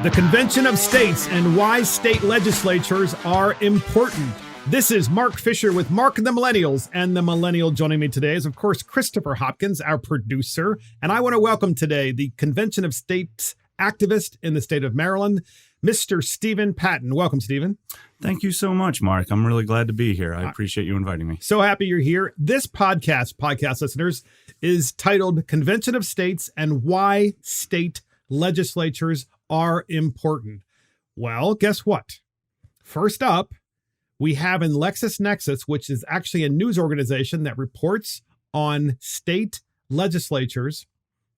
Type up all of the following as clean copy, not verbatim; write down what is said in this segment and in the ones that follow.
The Convention of States and why state legislatures are important. This is Mark Fisher with Mark and the Millennials, and the millennial joining me today is, of course, Christopher Hopkins, our producer. And I want to welcome today the Convention of States activist in the state of Maryland, Mr. Stephen Patten. Welcome, Stephen. Thank you so much, Mark. I'm really glad to be here. I appreciate you inviting me. So happy you're here. This podcast listeners, is titled Convention of States and Why State Legislatures Are Important. Well, guess what? First up, we have in LexisNexis, which is actually a news organization that reports on state legislatures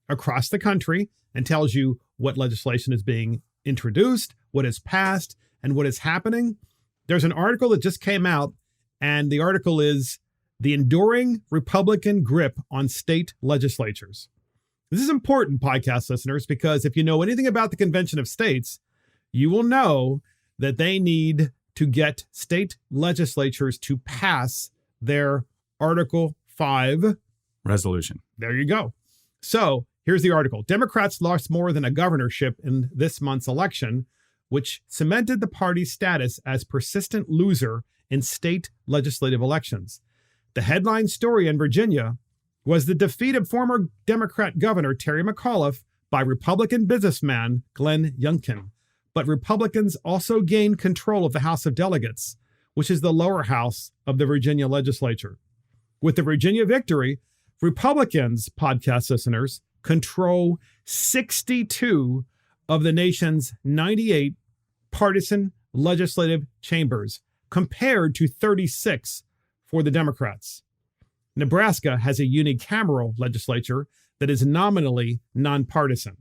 across the country and tells you what legislation is being introduced, what is passed, and what is happening. There's an article that just came out, and the article is The Enduring Republican Grip on State Legislatures. This is important, podcast listeners, because if you know anything about the Convention of States, you will know that they need to get state legislatures to pass their Article 5 resolution. There you go. So here's the article. Democrats lost more than a governorship in this month's election, which cemented the party's status as persistent loser in state legislative elections. The headline story in Virginia was the defeat of former Democrat Governor Terry McAuliffe by Republican businessman Glenn Youngkin. But Republicans also gained control of the House of Delegates, which is the lower house of the Virginia legislature. With the Virginia victory, Republicans, podcast listeners, control 62 of the nation's 98 partisan legislative chambers, compared to 36 for the Democrats. Nebraska has a unicameral legislature that is nominally nonpartisan.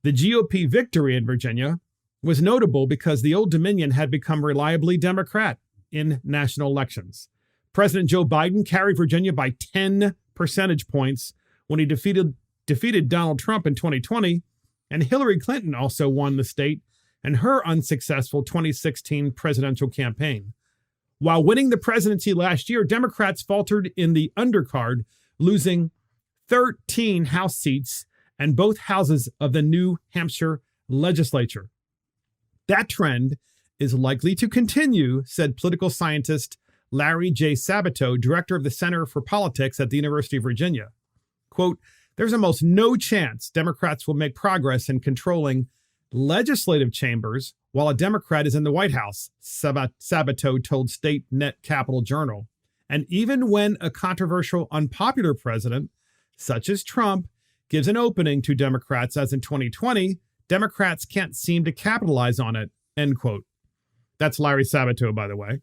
The GOP victory in Virginia was notable because the Old Dominion had become reliably Democrat in national elections. President Joe Biden carried Virginia by 10 percentage points when he defeated Donald Trump in 2020, and Hillary Clinton also won the state in her unsuccessful 2016 presidential campaign. While winning the presidency last year, Democrats faltered in the undercard, losing 13 House seats and both houses of the New Hampshire legislature. That trend is likely to continue, said political scientist Larry J. Sabato, director of the Center for Politics at the University of Virginia. Quote, there's almost no chance Democrats will make progress in controlling legislative chambers while a Democrat is in the White House, Sabato told State Net Capital Journal. And even when a controversial, unpopular president, such as Trump, gives an opening to Democrats, as in 2020, Democrats can't seem to capitalize on it, end quote. That's Larry Sabato, by the way.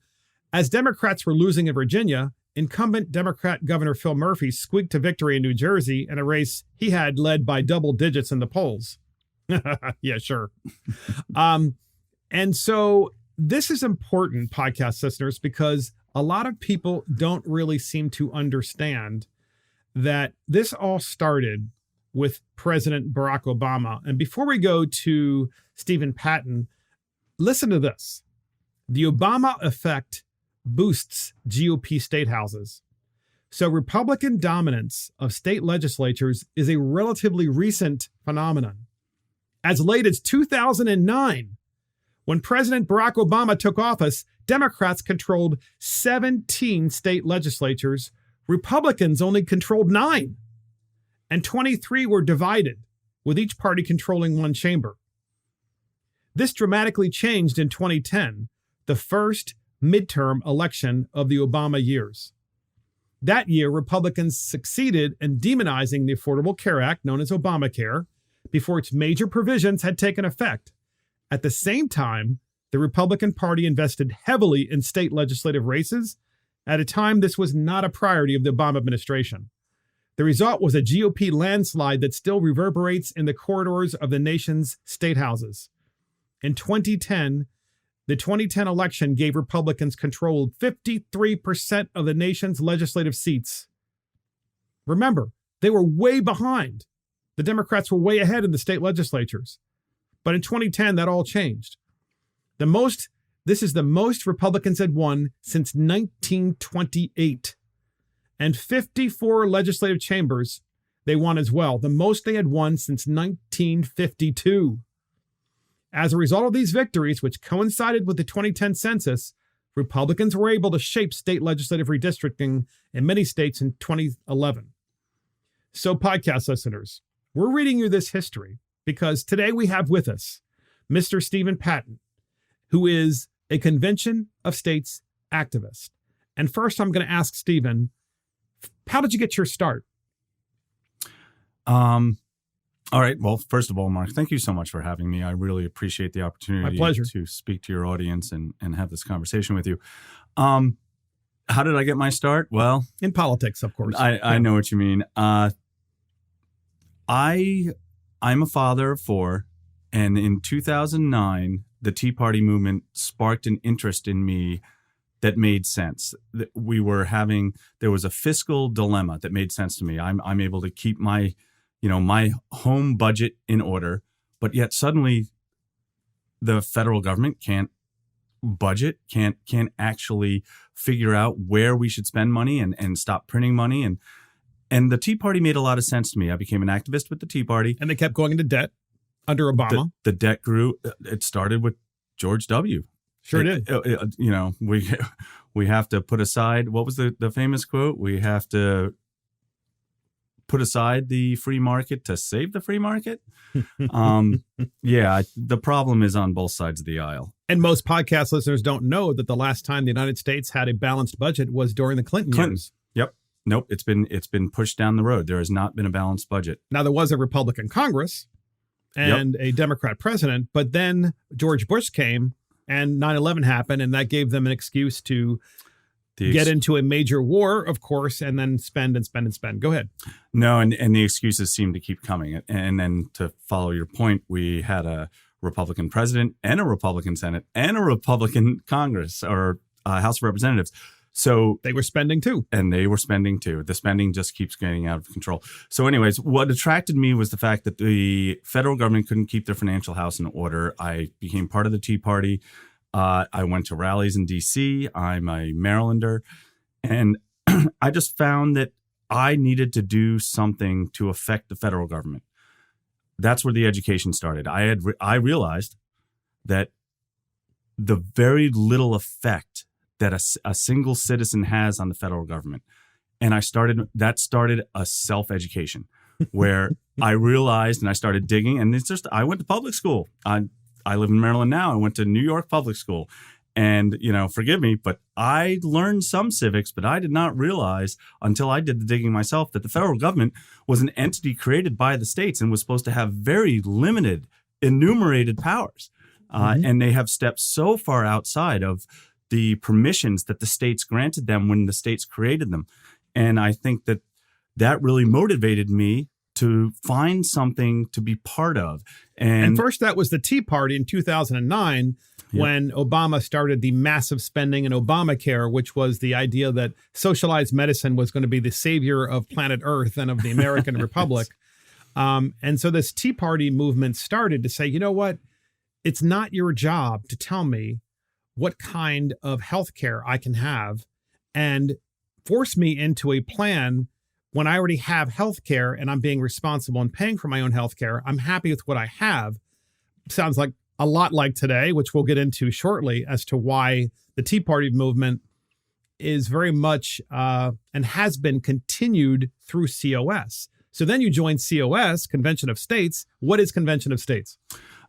As Democrats were losing in Virginia, incumbent Democrat Governor Phil Murphy squeaked to victory in New Jersey in a race he had led by double digits in the polls. Yeah, sure. And so this is important, podcast listeners, because a lot of people don't really seem to understand that this all started with President Barack Obama. And before we go to Stephen Patten, listen to this. The Obama effect boosts GOP state houses. So Republican dominance of state legislatures is a relatively recent phenomenon. As late as 2009, when President Barack Obama took office, Democrats controlled 17 state legislatures. Republicans only controlled 9. And 23 were divided, with each party controlling one chamber. This dramatically changed in 2010, the first midterm election of the Obama years. That year, Republicans succeeded in demonizing the Affordable Care Act, known as Obamacare, before its major provisions had taken effect. At the same time, the Republican Party invested heavily in state legislative races. At a time, this was not a priority of the Obama administration. The result was a GOP landslide that still reverberates in the corridors of the nation's state houses. In 2010, the 2010 election gave Republicans control of 53% of the nation's legislative seats. Remember, they were way behind. The Democrats were way ahead in the state legislatures. But in 2010, that all changed. This is the most Republicans had won since 1928. And 54 legislative chambers they won as well, the most they had won since 1952. As a result of these victories, which coincided with the 2010 census, Republicans were able to shape state legislative redistricting in many states in 2011. So, podcast listeners, we're reading you this history because today we have with us Mr. Stephen Patten, who is a Convention of States activist. And first, I'm going to ask Stephen, how did you get your start? All right. Well, first of all, Mark, thank you so much for having me. I really appreciate the opportunity My pleasure. to speak to your audience and have this conversation with you. How did I get my start? Well, In politics, of course. I know what you mean. I'm a father of four, and in 2009, the Tea Party movement sparked an interest in me that made sense. There was a fiscal dilemma that made sense to me. I'm able to keep my home budget in order, but yet suddenly the federal government can't budget, can't actually figure out where we should spend money and stop printing money. And the Tea Party made a lot of sense to me. I became an activist with the Tea Party. And they kept going into debt under Obama. The debt grew. It started with George W. Sure did. We have to put aside, what was the famous quote? We have to put aside the free market to save the free market. The problem is on both sides of the aisle. And most podcast listeners don't know that the last time the United States had a balanced budget was during the Clinton years. Yep. Nope. It's been pushed down the road. There has not been a balanced budget. Now, there was a Republican Congress and a Democrat president, but then George Bush came and 9/11 happened, and that gave them an excuse to get into a major war, of course, and then spend and spend and spend. Go ahead. No, and the excuses seem to keep coming. And then to follow your point, we had a Republican president and a Republican Senate and a Republican Congress or House of Representatives. So they were spending too. And they were spending too. The spending just keeps getting out of control. So anyways, what attracted me was the fact that the federal government couldn't keep their financial house in order. I became part of the Tea Party. I went to rallies in D.C. I'm a Marylander. And I just found that I needed to do something to affect the federal government. That's where the education started. I realized that the very little effect that a single citizen has on the federal government. And that started a self-education where I realized and I started digging, and I went to public school. I live in Maryland now. I went to New York public school. And, forgive me, but I learned some civics, but I did not realize until I did the digging myself that the federal government was an entity created by the states and was supposed to have very limited enumerated powers. And they have stepped so far outside of the permissions that the states granted them when the states created them. And I think that really motivated me to find something to be part of. And first, that was the Tea Party in 2009 when Obama started the massive spending in Obamacare, which was the idea that socialized medicine was going to be the savior of planet Earth and of the American Republic. And so this Tea Party movement started to say, you know what? It's not your job to tell me what kind of health care I can have and force me into a plan when I already have health care and I'm being responsible and paying for my own health care. I'm happy with what I have. Sounds like a lot like today, which we'll get into shortly as to why the Tea Party movement is very much and has been continued through COS. So then you join COS, Convention of States. What is Convention of States?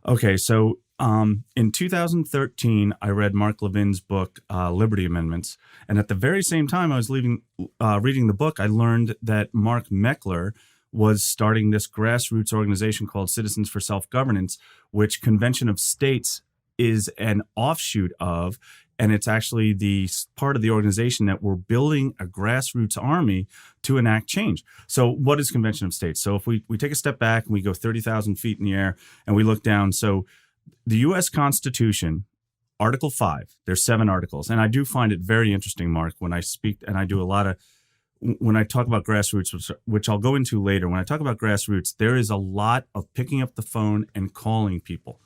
Okay, so in 2013, I read Mark Levin's book, Liberty Amendments. And at the very same time I was reading the book, I learned that Mark Meckler was starting this grassroots organization called Citizens for Self-Governance, which Convention of States is an offshoot of. And it's actually the part of the organization that we're building a grassroots army to enact change. So what is Convention of States? So if we take a step back and we go 30,000 feet in the air and we look down. So the U.S. Constitution, Article 5, there's 7 articles. And I do find it very interesting, Mark, when I speak and I do when I talk about grassroots, which I'll go into later, when I talk about grassroots, there is a lot of picking up the phone and calling people.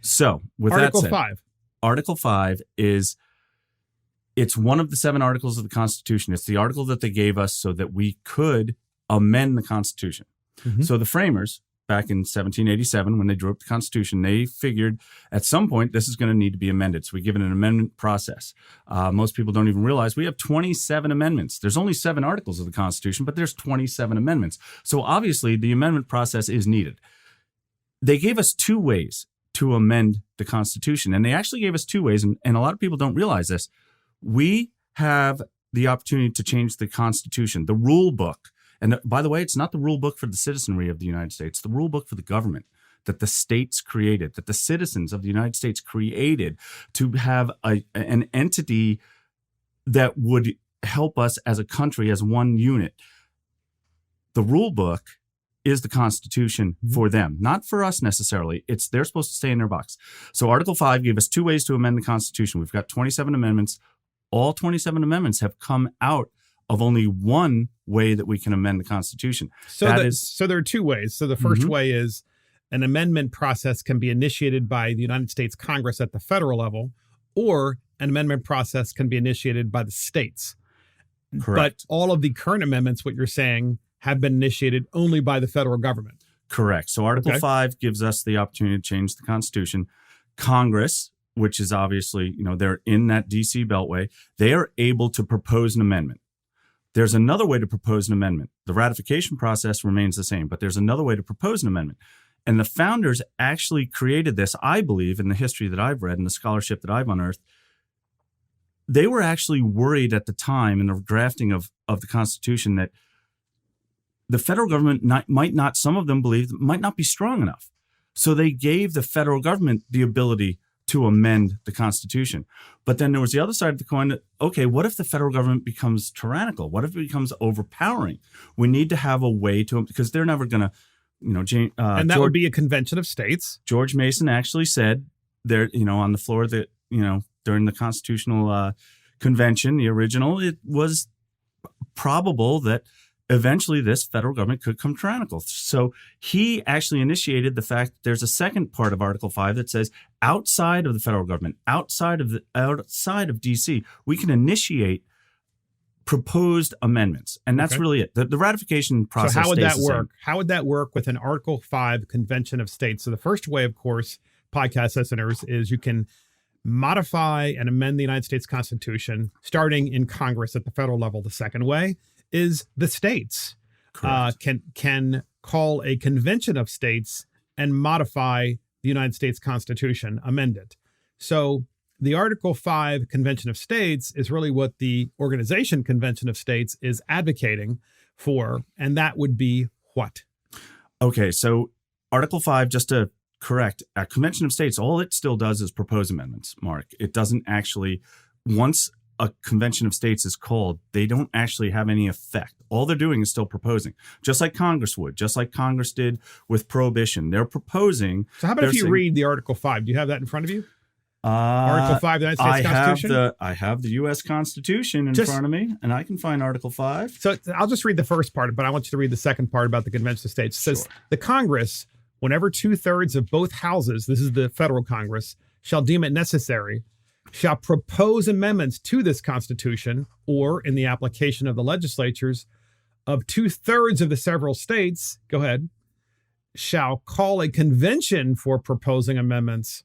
So with Article that said, 5. Article 5 it's one of the 7 articles of the Constitution. It's the article that they gave us so that we could amend the Constitution. Mm-hmm. So the framers back in 1787 when they drew up the Constitution, they figured at some point this is going to need to be amended. So we give it an amendment process. Most people don't even realize we have 27 amendments. There's only 7 articles of the Constitution, but there's 27 amendments. So obviously the amendment process is needed. They gave us 2 ways to amend the Constitution, and they actually gave us 2 ways, and a lot of people don't realize this. We have the opportunity to change the Constitution, the rule book. And by the way, it's not the rule book for the citizenry of the United States, the rule book for the government that the states created, that the citizens of the United States created to have an entity that would help us as a country, as one unit. The rule book is the Constitution for them, not for us necessarily. They're supposed to stay in their box. So Article 5 gave us 2 ways to amend the Constitution. We've got 27 amendments. All 27 amendments have come out of only one way that we can amend the Constitution. So there are 2 ways. So the first way is an amendment process can be initiated by the United States Congress at the federal level, or an amendment process can be initiated by the states. Correct. But all of the current amendments, what you're saying, have been initiated only by the federal government. Correct. So Article 5 gives us the opportunity to change the Constitution. Congress, which is obviously, they're in that D.C. Beltway, they are able to propose an amendment. There's another way to propose an amendment. The ratification process remains the same, but there's another way to propose an amendment. And the founders actually created this, I believe, in the history that I've read and the scholarship that I've unearthed. They were actually worried at the time in the drafting of the Constitution that the federal government might not, some of them believed, might not be strong enough. So they gave the federal government the ability to amend the Constitution. But then there was the other side of the coin that, okay, what if the federal government becomes tyrannical? What if it becomes overpowering? We need to have a way to, because they're never going to, and that would be a convention of states. George Mason actually said there, on the floor that, during the Constitutional Convention, the original, it was probable that eventually this federal government could come tyrannical. So he actually initiated the fact that there's a second part of Article 5 that says outside of the federal government, outside of D.C., we can initiate proposed amendments. And that's really it. The ratification process. So how would that work? Same. How would that work with an Article 5 convention of states? So the first way, of course, podcast listeners, is you can modify and amend the United States Constitution starting in Congress at the federal level. The second way is the states can call a convention of states and modify the United States Constitution, amend it. So the Article 5 Convention of States is really what the Organization Convention of States is advocating for, and that would be what? Okay, so Article 5, just to correct, a Convention of States, all it still does is propose amendments, Mark. It doesn't actually, once a Convention of States is called, they don't actually have any effect. All they're doing is still proposing, just like Congress would, just like Congress did with Prohibition. They're proposing. So how about if you read the Article 5? Do you have that in front of you? Article 5 of the United States Constitution? I have the U.S. Constitution in front of me, and I can find Article 5. So I'll just read the first part, but I want you to read the second part about the Convention of States. It says, the Congress, whenever 2/3 of both houses, this is the federal Congress, shall deem it necessary, shall propose amendments to this Constitution, or in the application of the legislatures of 2/3 of the several states, go ahead, shall call a convention for proposing amendments,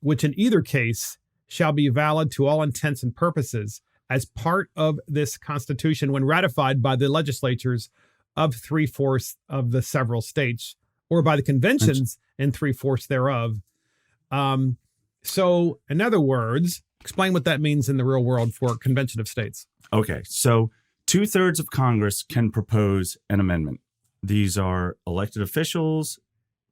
which in either case shall be valid to all intents and purposes as part of this Constitution when ratified by the legislatures of 3/4 of the several states, or by the conventions in 3/4 thereof. So, in other words, explain what that means in the real world for a convention of states. Okay, so 2/3 of Congress can propose an amendment. These are elected officials,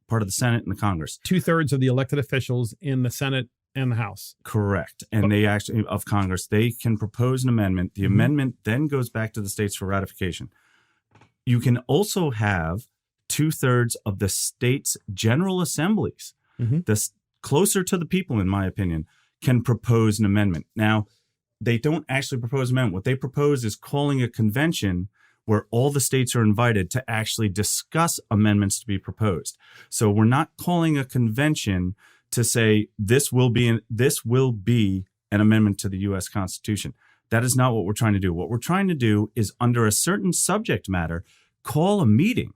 part of the Senate and the Congress. 2/3 of the elected officials in the Senate and the House. Correct. And they actually, of Congress, they can propose an amendment. The amendment then goes back to the states for ratification. You can also have 2/3 of the states' general assemblies, this closer to the people, in my opinion, can propose an amendment. Now, they don't actually propose an amendment. What they propose is calling a convention where all the states are invited to actually discuss amendments to be proposed. So we're not calling a convention to say this will be an amendment to the U.S. Constitution. That is not what we're trying to do. What we're trying to do is, under a certain subject matter, call a meeting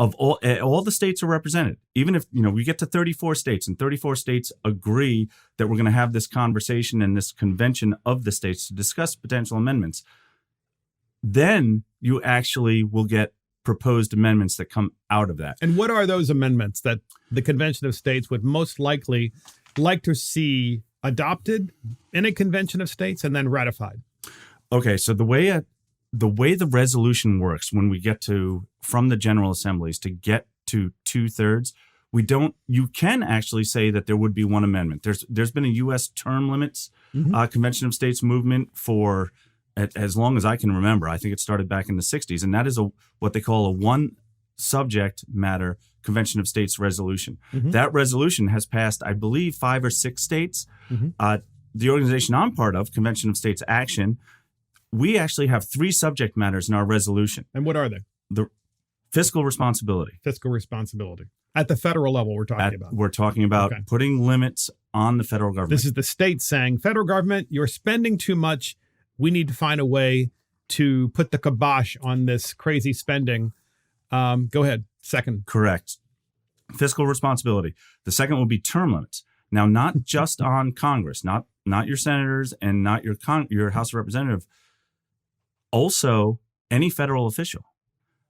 of all the states are represented. Even if, we get to 34 states and 34 states agree that we're going to have this conversation and this convention of the states to discuss potential amendments, then you actually will get proposed amendments that come out of that. And what are those amendments that the Convention of States would most likely like to see adopted in a Convention of States and then ratified? Okay, so the way the resolution works when we get to from the General Assemblies to get to 2/3, you can actually say that there would be one amendment. There's been a U.S. term limits Convention of States movement for as long as I can remember. I think it started back in the 60s, and that is what they call a one subject matter Convention of States resolution. That resolution has passed, I believe, 5 or 6 states. The organization I'm part of, Convention of States Action, we actually have 3 subject matters in our resolution. And what are they? The fiscal responsibility. Fiscal responsibility. At the federal level, we're talking about. We're talking about putting limits on the federal government. This is the state saying, federal government, you're spending too much. We need to find a way to put the kibosh on this crazy spending. Go ahead. Second. Correct. Fiscal responsibility. The second will be term limits. Now, not just on Congress, not your senators and not your House of Representatives. Also, any federal official.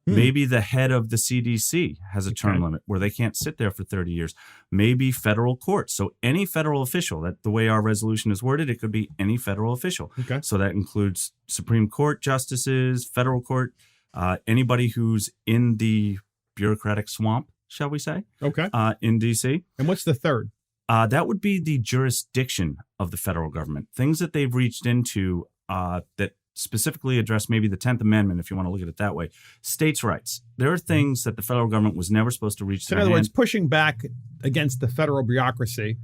Maybe the head of the CDC has a term limit where they can't sit there for 30 years. Maybe federal courts. So any federal official, that the way our resolution is worded, it could be any federal official. So that includes Supreme Court justices, federal court, anybody who's in the bureaucratic swamp, shall we say, in D.C. And what's the third? That would be the jurisdiction of the federal government. Things that they've reached into that specifically address maybe the 10th Amendment, if you want to look at it that way. States' rights. There are things that the federal government was never supposed to reach. So in other words, pushing back against the federal bureaucracy.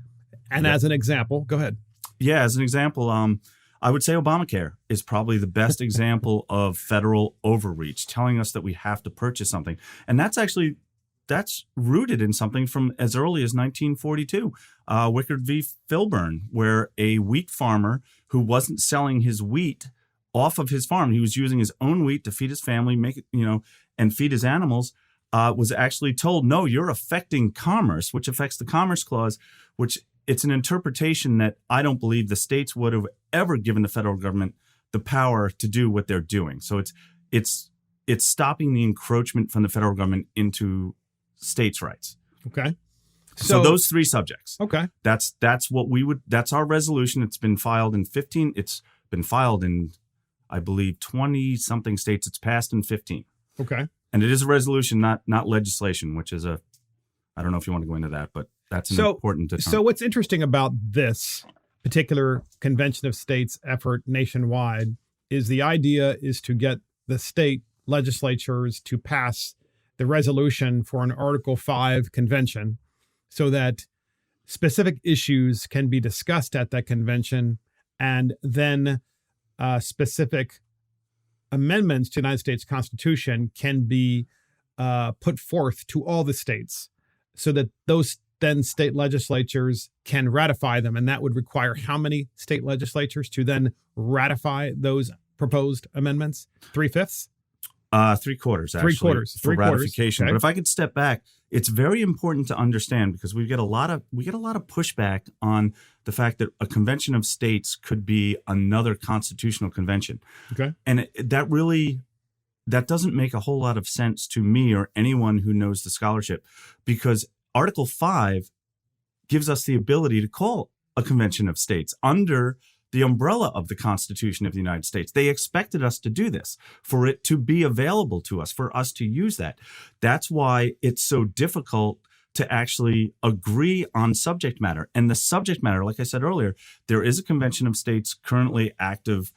And as an example, go ahead. Yeah, as an example, I would say Obamacare is probably the best example of federal overreach, telling us that we have to purchase something. And that's rooted in something from as early as 1942, Wickard v. Filburn, where a wheat farmer who wasn't selling his wheat off of his farm, he was using his own wheat to feed his family, make it, and feed his animals, was actually told, no, you're affecting commerce, which affects the Commerce Clause, which it's an interpretation that I don't believe the states would have ever given the federal government the power to do what they're doing. So it's stopping the encroachment from the federal government into states' rights. Okay. So those 3 subjects. Okay. That's our resolution. It's been filed in 15. It's been filed in, I believe, 20 something states. It's passed in 15. Okay. And it is a resolution, not legislation, which is I don't know if you want to go into that, but that's an important determinant. So what's interesting about this particular Convention of States effort nationwide is the idea is to get the state legislatures to pass the resolution for an Article 5 convention so that specific issues can be discussed at that convention, and then specific amendments to the United States Constitution can be put forth to all the states so that those then state legislatures can ratify them. And that would require how many state legislatures to then ratify those proposed amendments? 3/5? 3/4, actually, 3/4 for ratification. Okay. But if I could step back, it's very important to understand, because we get a lot of pushback on the fact that a convention of states could be another constitutional convention. Okay. And that doesn't make a whole lot of sense to me or anyone who knows the scholarship, because Article 5 gives us the ability to call a convention of states under the umbrella of the Constitution of the United States. They expected us to do this, for it to be available to us, for us to use that. That's why it's so difficult to actually agree on subject matter. And the subject matter, like I said earlier, there is a Convention of States currently active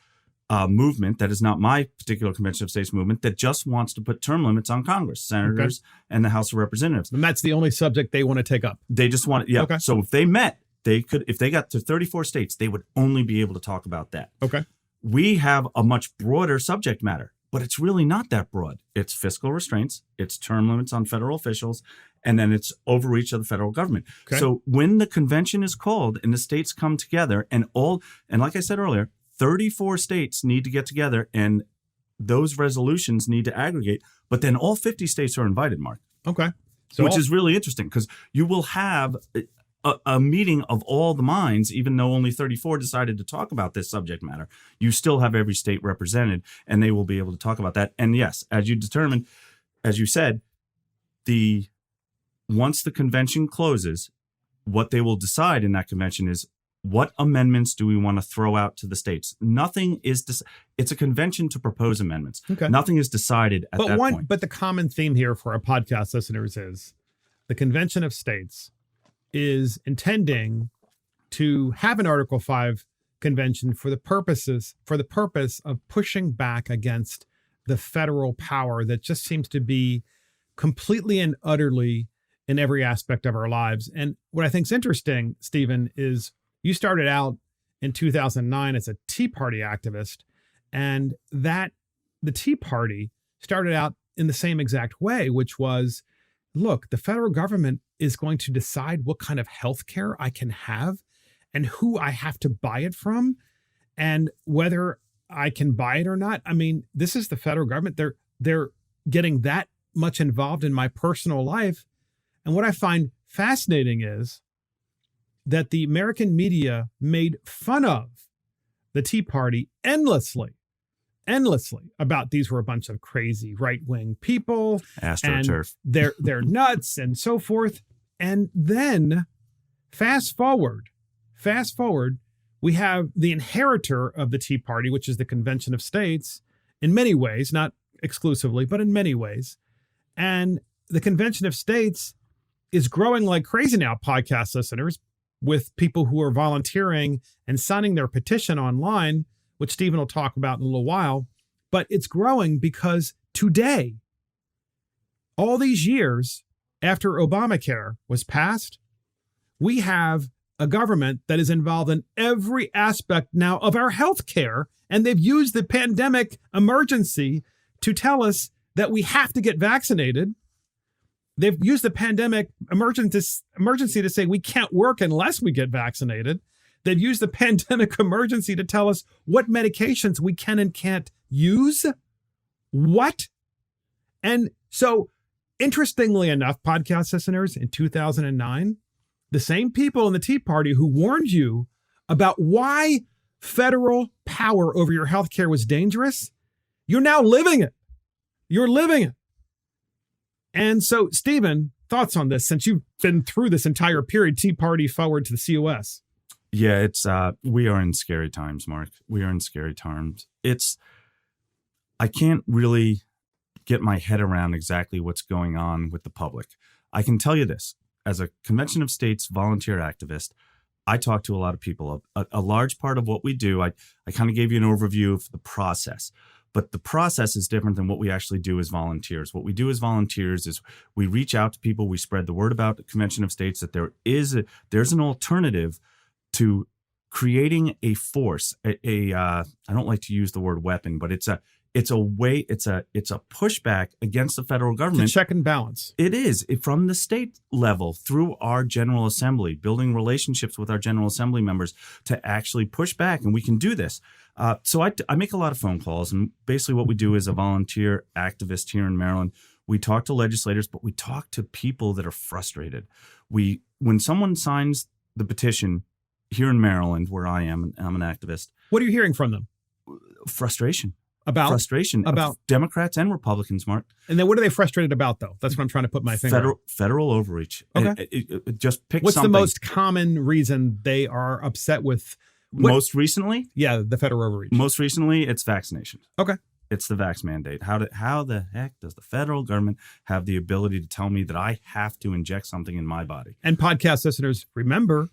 movement that is not my particular Convention of States movement that just wants to put term limits on Congress, senators, and the House of Representatives. And that's the only subject they want to take up. They just want, Okay. So if they met, they could, if they got to 34 states, they would only be able to talk about that. Okay. We have a much broader subject matter, but it's really not that broad. It's fiscal restraints, it's term limits on federal officials, and then it's overreach of the federal government. Okay. So when the convention is called and the states come together and like I said earlier, 34 states need to get together and those resolutions need to aggregate, but then all 50 states are invited, Mark. Okay. Which is really interesting because you will have a meeting of all the minds, even though only 34 decided to talk about this subject matter. You still have every state represented, and they will be able to talk about that. And yes, as you determined, as you said, once the convention closes, what they will decide in that convention is what amendments do we want to throw out to the states. Nothing is it's a convention to propose amendments. Okay. Nothing is decided at that point. But the common theme here for our podcast listeners is the Convention of States is intending to have an Article 5 convention for the purpose of pushing back against the federal power that just seems to be completely and utterly in every aspect of our lives. And what I think is interesting, Stephen, is you started out in 2009 as a Tea Party activist, and that the Tea Party started out in the same exact way, which was, look, the federal government is going to decide what kind of health care I can have and who I have to buy it from and whether I can buy it or not. I mean, this is the federal government. They're getting that much involved in my personal life. And what I find fascinating is that the American media made fun of the Tea Party endlessly about these were a bunch of crazy right-wing people. AstroTurf. And they're nuts and so forth. And then fast forward, we have the inheritor of the Tea Party, which is the Convention of States, in many ways, not exclusively, but in many ways. And the Convention of States is growing like crazy now, podcast listeners, with people who are volunteering and signing their petition online, which Stephen will talk about in a little while. But it's growing because today, all these years after Obamacare was passed, we have a government that is involved in every aspect now of our health care. And they've used the pandemic emergency to tell us that we have to get vaccinated. They've used the pandemic emergency to say we can't work unless we get vaccinated. They've used the pandemic emergency to tell us what medications we can and can't use. What? And so, interestingly enough, podcast listeners, in 2009, the same people in the Tea Party who warned you about why federal power over your healthcare was dangerous, you're now living it. You're living it. And so, Stephen, thoughts on this since you've been through this entire period, Tea Party forward to the COS? Yeah, we are in scary times, Mark. We are in scary times. I can't really get my head around exactly what's going on with the public. I can tell you this, as a Convention of States volunteer activist, I talk to a lot of people. A large part of what we do, I kind of gave you an overview of the process. But the process is different than what we actually do as volunteers. What we do as volunteers is we reach out to people. We spread the word about the Convention of States that there's an alternative to creating a force. I don't like to use the word weapon, but it's a pushback against the federal government. It's a check and balance. It is from the state level through our General Assembly, building relationships with our General Assembly members to actually push back. And we can do this. So I make a lot of phone calls. And basically what we do is a volunteer activist here in Maryland. We talk to legislators, but we talk to people that are frustrated. When someone signs the petition here in Maryland, where I am, and I'm an activist. What are you hearing from them? Frustration. About Democrats and Republicans, Mark. And then what are they frustrated about, though? That's what I'm trying to put my finger on. Federal overreach. Okay. Just pick What's something. the most common reason they are upset with? Most recently? Yeah, the federal overreach. Most recently, it's vaccination. Okay. It's the vax mandate. How the heck does the federal government have the ability to tell me that I have to inject something in my body? And podcast listeners, remember,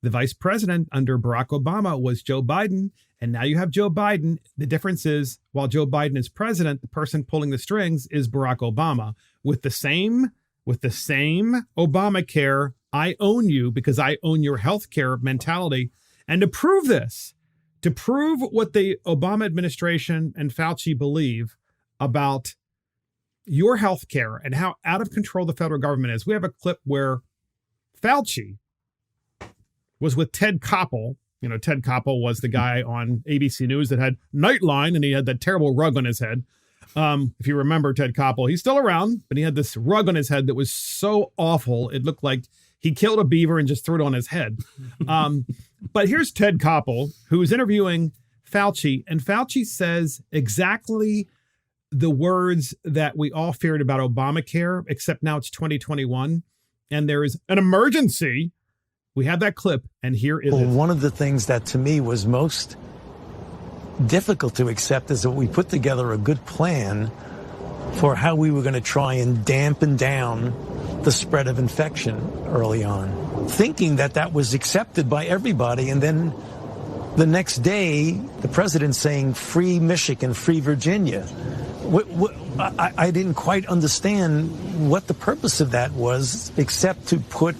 the vice president under Barack Obama was Joe Biden. And now you have Joe Biden. The difference is, while Joe Biden is president, the person pulling the strings is Barack Obama. With the same Obamacare, I own you because I own your health care mentality. And to prove this, to prove what the Obama administration and Fauci believe about your health care and how out of control the federal government is, we have a clip where Fauci was with Ted Koppel. You know, Ted Koppel was the guy on ABC News that had Nightline, and he had that terrible rug on his head. If you remember Ted Koppel, he's still around, but he had this rug on his head that was so awful. It looked like he killed a beaver and just threw it on his head. But here's Ted Koppel, who is interviewing Fauci, and Fauci says exactly the words that we all feared about Obamacare, except now it's 2021, and there is an emergency. We have that clip, and here it is. One of the things that to me was most difficult to accept is that we put together a good plan for how we were going to try and dampen down the spread of infection early on, thinking that that was accepted by everybody. And then the next day, the president saying free Michigan, free Virginia. I didn't quite understand what the purpose of that was, except to put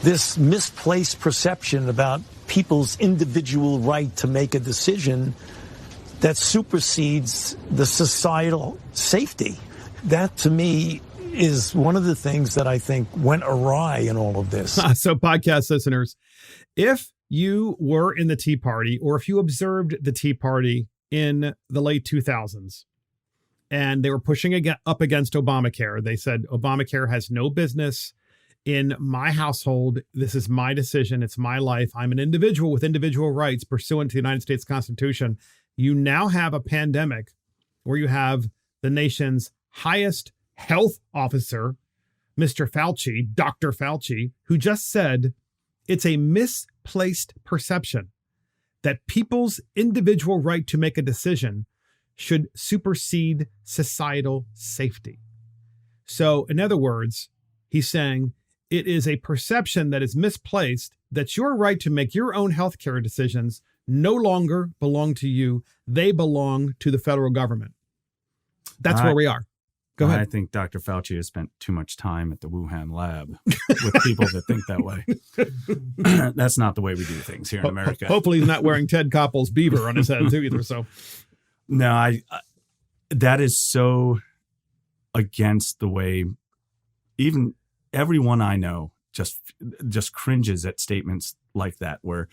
this misplaced perception about people's individual right to make a decision that supersedes the societal safety. That, to me, is one of the things that I think went awry in all of this. So, podcast listeners, if you were in the Tea Party, or if you observed the Tea Party in the late 2000s, and they were pushing up against Obamacare, they said, Obamacare has no business in my household. This is my decision. It's my life. I'm an individual with individual rights pursuant to the United States Constitution. You now have a pandemic where you have the nation's highest health officer, Mr. Fauci, Dr. Fauci, who just said it's a misplaced perception that people's individual right to make a decision should supersede societal safety. So, in other words, he's saying it is a perception that is misplaced, that your right to make your own healthcare decisions no longer belong to you. They belong to the federal government. That's where we are. Go ahead. I think Dr. Fauci has spent too much time at the Wuhan lab with people that think that way. That's not the way we do things here in America. Hopefully he's not wearing Ted Koppel's beaver on his head too either. So, no, that is so against the way even everyone I know just cringes at statements like that, where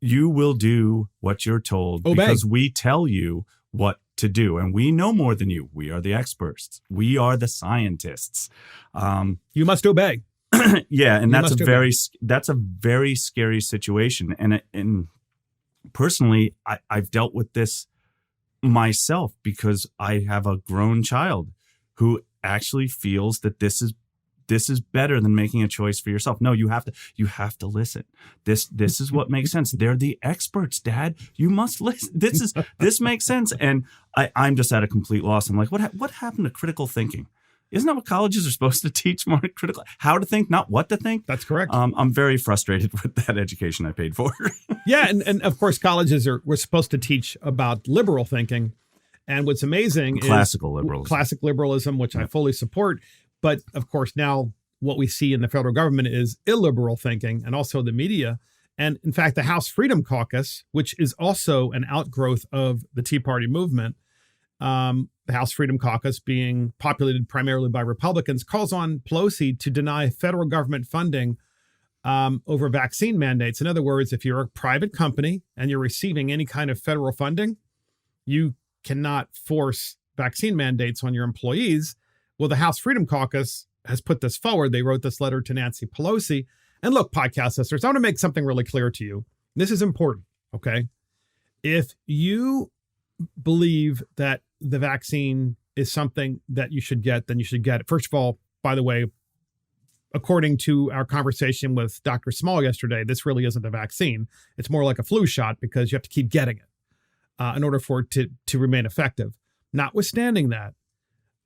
you will do what you're told because we tell you what to do. And we know more than you. We are the experts. We are the scientists. You must obey. Yeah. And that's a very scary situation. And personally, I've dealt with this myself because I have a grown child who actually feels that this is better than making a choice for yourself. No, you have to listen. This is what makes sense. They're the experts, Dad. You must listen. This makes sense. And I'm just at a complete loss. I'm like, what happened to critical thinking? Isn't that what colleges are supposed to teach? More critical, how to think, not what to think. That's correct. I'm very frustrated with that education I paid for. Yeah, and of course, colleges we're supposed to teach about liberal thinking. And what's amazing is classic liberalism, which I fully support. But of course, now what we see in the federal government is illiberal thinking, and also the media. And in fact, the House Freedom Caucus, which is also an outgrowth of the Tea Party movement, the House Freedom Caucus being populated primarily by Republicans, calls on Pelosi to deny federal government funding over vaccine mandates. In other words, if you're a private company and you're receiving any kind of federal funding, you cannot force vaccine mandates on your employees. Well, the House Freedom Caucus has put this forward. They wrote this letter to Nancy Pelosi. And look, podcast listeners, I want to make something really clear to you. This is important, okay? If you believe that the vaccine is something that you should get, then you should get it. First of all, by the way, according to our conversation with Dr. Small yesterday, this really isn't a vaccine. It's more like a flu shot because you have to keep getting it in order for it to remain effective. Notwithstanding that,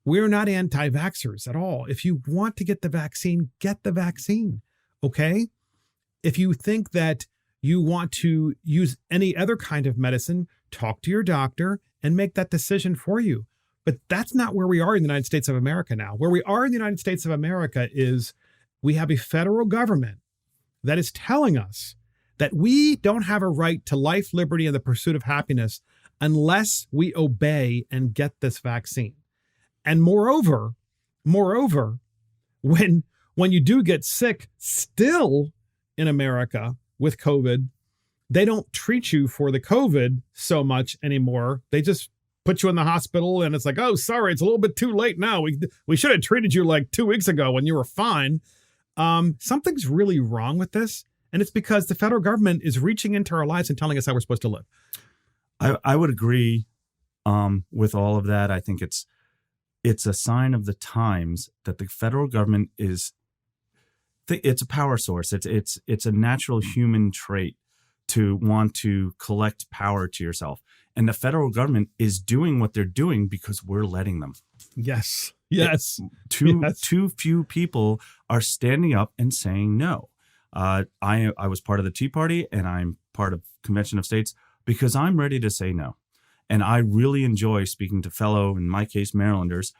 we're not anti-vaxxers at all. If you want to get the vaccine, okay? If you think that you want to use any other kind of medicine, talk to your doctor and make that decision for you. But that's not where we are in the United States of America now. Where we are in the United States of America is we have a federal government that is telling us that we don't have a right to life, liberty, and the pursuit of happiness unless we obey and get this vaccine. And moreover, when you do get sick still in America with COVID, they don't treat you for the COVID so much anymore. They just put you in the hospital and it's like, oh, sorry, it's a little bit too late now. We should have treated you like 2 weeks ago when you were fine. Something's really wrong with this. And it's because the federal government is reaching into our lives and telling us how we're supposed to live. I would agree with all of that. I think it's a sign of the times that the federal government it's a power source. It's a natural human trait to want to collect power to yourself. And the federal government is doing what they're doing because we're letting them. Yes. Too few people are standing up and saying no. I was part of the Tea Party and I'm part of Convention of States because I'm ready to say no. And I really enjoy speaking to fellow, in my case, Marylanders.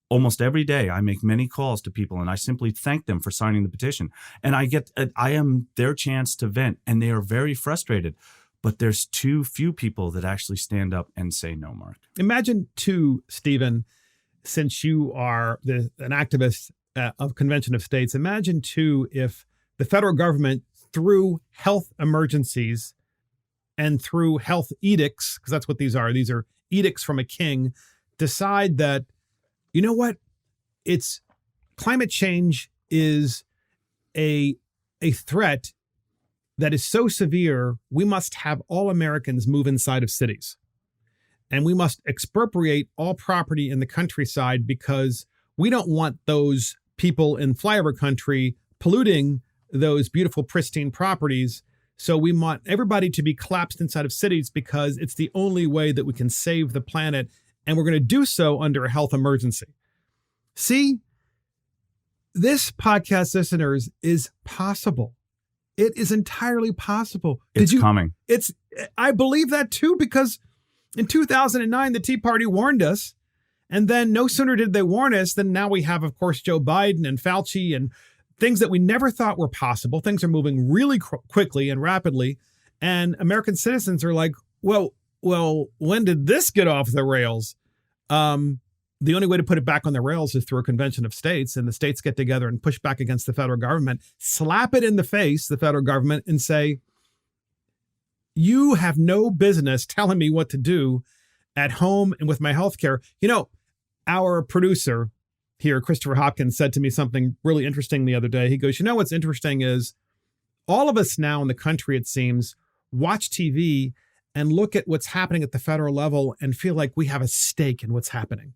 Almost every day I make many calls to people and I simply thank them for signing the petition. And I am their chance to vent, and they are very frustrated. But there's too few people that actually stand up and say no, Mark. Imagine too, Stephen, since you are an activist of Convention of States, imagine too if the federal government, through health emergencies and through health edicts, because that's what these are edicts from a king, decide that, you know what, it's climate change is a threat that is so severe, we must have all Americans move inside of cities. And we must expropriate all property in the countryside because we don't want those people in flyover country polluting those beautiful, pristine properties. So we want everybody to be collapsed inside of cities because it's the only way that we can save the planet. And we're going to do so under a health emergency. See, this podcast, listeners, is possible. It is entirely possible. Coming. I believe that too, because in 2009, the Tea Party warned us. And then no sooner did they warn us than now we have, of course, Joe Biden and Fauci and things that we never thought were possible. Things are moving really quickly and rapidly. And American citizens are like, well, when did this get off the rails? The only way to put it back on the rails is through a convention of states, and the states get together and push back against the federal government, slap it in the face, the federal government, and say, you have no business telling me what to do at home and with my health care. You know, our producer here, Christopher Hopkins, said to me something really interesting the other day. He goes, you know, what's interesting is all of us now in the country, it seems, watch TV and look at what's happening at the federal level and feel like we have a stake in what's happening.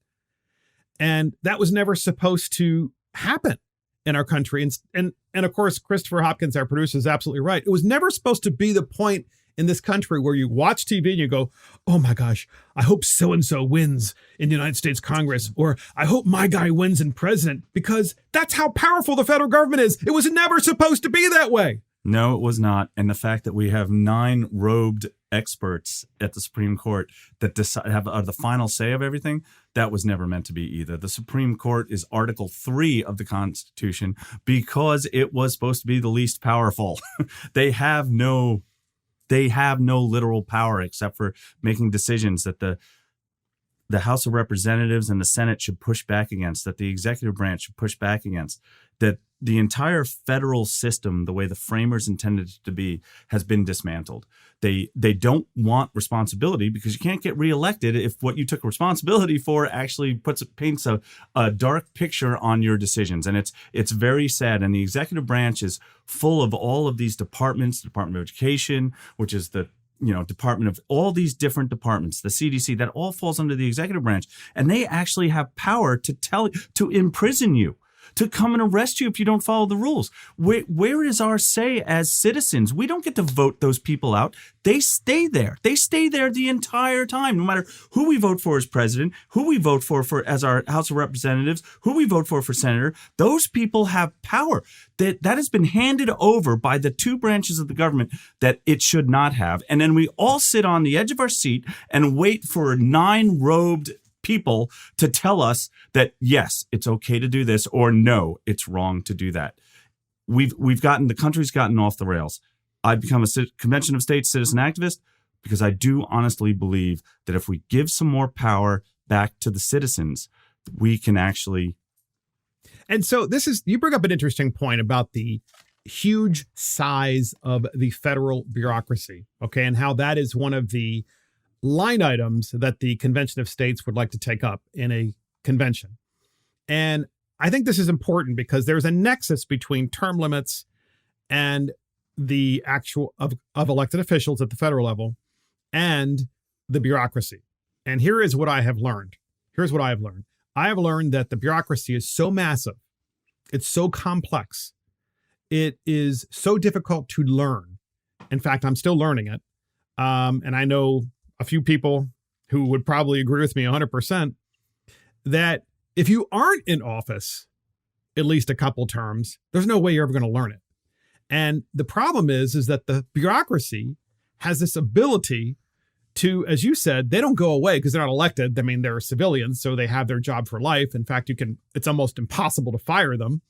And that was never supposed to happen in our country. And of course, Christopher Hopkins, our producer, is absolutely right. It was never supposed to be the point in this country where you watch TV and you go, oh my gosh, I hope so-and-so wins in the United States Congress, or I hope my guy wins in president, because that's how powerful the federal government is. It was never supposed to be that way. No, it was not. And the fact that we have 9 robed experts at the Supreme Court that are the final say of everything, that was never meant to be either. The Supreme Court is Article 3 of the Constitution because it was supposed to be the least powerful. They have no literal power except for making decisions that the House of Representatives and the Senate should push back against, that the executive branch should push back against, that the entire federal system, the way the framers intended it to be, has been dismantled. They don't want responsibility because you can't get reelected if what you took responsibility for actually paints a dark picture on your decisions. And it's very sad. And the executive branch is full of all of these departments, the Department of Education, which is the department of all these different departments, the CDC, that all falls under the executive branch. And they actually have power to imprison you, to come and arrest you if you don't follow the rules. Where is our say as citizens? We don't get to vote those people out. They stay there. They stay there the entire time, no matter who we vote for as president, who we vote for as our House of Representatives, who we vote for senator. Those people have power that has been handed over by the 2 branches of the government that it should not have. And then we all sit on the edge of our seat and wait for 9 robed people to tell us that, yes, it's okay to do this, or no, it's wrong to do that. The country's gotten off the rails. I've become a Convention of States citizen activist because I do honestly believe that if we give some more power back to the citizens, we can actually. And so you bring up an interesting point about the huge size of the federal bureaucracy, okay, and how that is one of the line items that the Convention of States would like to take up in a convention. And I think this is important because there's a nexus between term limits and the actual of elected officials at the federal level and the bureaucracy. And here is what I have learned. Here's what I have learned. I have learned that the bureaucracy is so massive. It's so complex. It is so difficult to learn. In fact, I'm still learning it. And I know a few people who would probably agree with me 100% that if you aren't in office at least a couple terms, there's no way you're ever going to learn it. And the problem is that the bureaucracy has this ability to, as you said, they don't go away because they're not elected. I mean, they're civilians, so they have their job for life. In fact, it's almost impossible to fire them.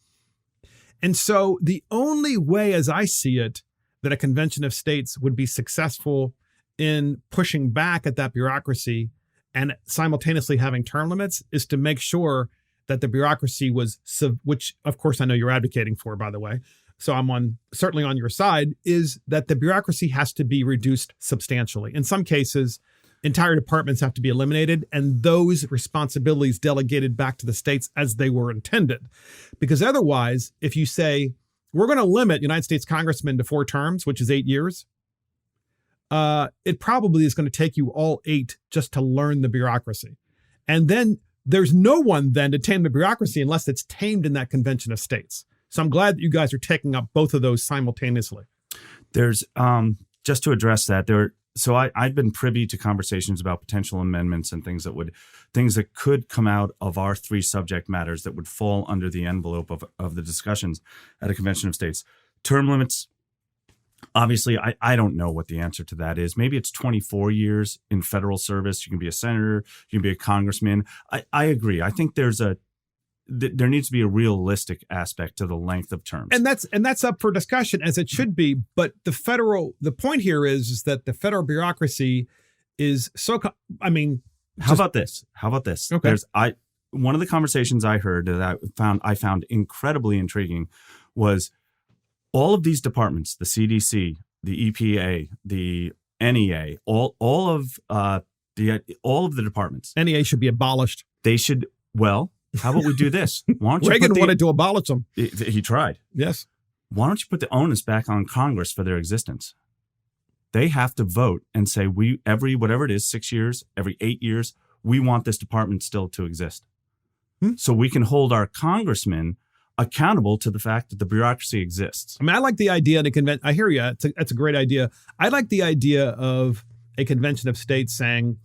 And so the only way, as I see it, that a convention of states would be successful in pushing back at that bureaucracy and simultaneously having term limits is to make sure that the bureaucracy was, which of course I know you're advocating for, by the way, so I'm certainly on your side, is that the bureaucracy has to be reduced substantially. In some cases, entire departments have to be eliminated and those responsibilities delegated back to the states as they were intended. Because otherwise, if you say, we're going to limit United States congressmen to 4 terms, which is 8 years, it probably is going to take you all 8 just to learn the bureaucracy. And then there's no one then to tame the bureaucracy unless it's tamed in that convention of states. So I'm glad that you guys are taking up both of those simultaneously. There's just to address that So I've been privy to conversations about potential amendments and things that could come out of our 3 subject matters that would fall under the envelope of the discussions at a convention of states. Term limits. Obviously, I don't know what the answer to that is. Maybe it's 24 years in federal service. You can be a senator. You can be a congressman. I agree. I think there needs to be a realistic aspect to the length of terms. And that's up for discussion, as it should be. But the point here is that the federal bureaucracy is so, How about this? Okay. One of the conversations I heard that I found incredibly intriguing was all of these departments, the CDC, the EPA, the NEA, all of the departments. NEA should be abolished. They should. Well, how about we do this? Why don't you Reagan wanted to abolish them. He tried. Yes. Why don't you put the onus back on Congress for their existence? They have to vote and say, whatever it is, 6 years, every 8 years, we want this department still to exist. So we can hold our congressmen accountable to the fact that the bureaucracy exists. I like the idea of a convention. I hear you. That's a great idea. I like the idea of a convention of states saying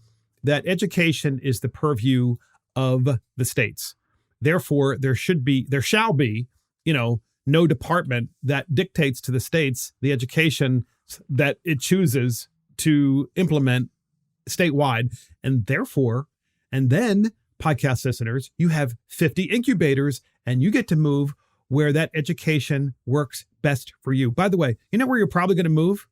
that education is the purview of the states. Therefore, there shall be, no department that dictates to the states the education that it chooses to implement statewide. And then podcast listeners, you have 50 incubators and you get to move where that education works best for you. By the way, you know where you're probably going to move